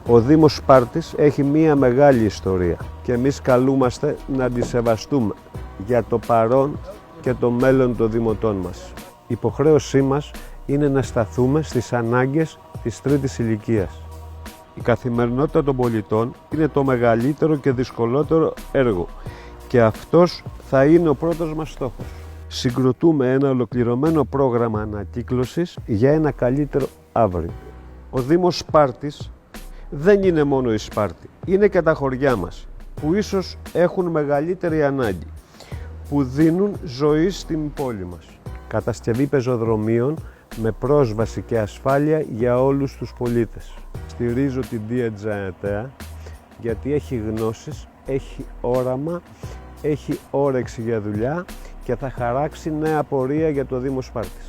Ο Δήμος Σπάρτης έχει μία μεγάλη ιστορία και εμείς καλούμαστε να τη σεβαστούμε για το παρόν και το μέλλον των δημοτών μας. Η υποχρέωσή μας είναι να σταθούμε στις ανάγκες της τρίτης ηλικίας. Η καθημερινότητα των πολιτών είναι το μεγαλύτερο και δυσκολότερο έργο και αυτός θα είναι ο πρώτος μας στόχος. Συγκροτούμε ένα ολοκληρωμένο πρόγραμμα ανακύκλωσης για ένα καλύτερο αύριο. Ο Δήμος Σπάρτης δεν είναι μόνο η Σπάρτη, είναι και τα χωριά μας που ίσως έχουν μεγαλύτερη ανάγκη, που δίνουν ζωή στην πόλη μας. Κατασκευή πεζοδρομίων με πρόσβαση και ασφάλεια για όλους τους πολίτες. Στηρίζω την Δία Τζανετέα γιατί έχει γνώσεις, έχει όραμα, έχει όρεξη για δουλειά και θα χαράξει νέα πορεία για το Δήμο Σπάρτης.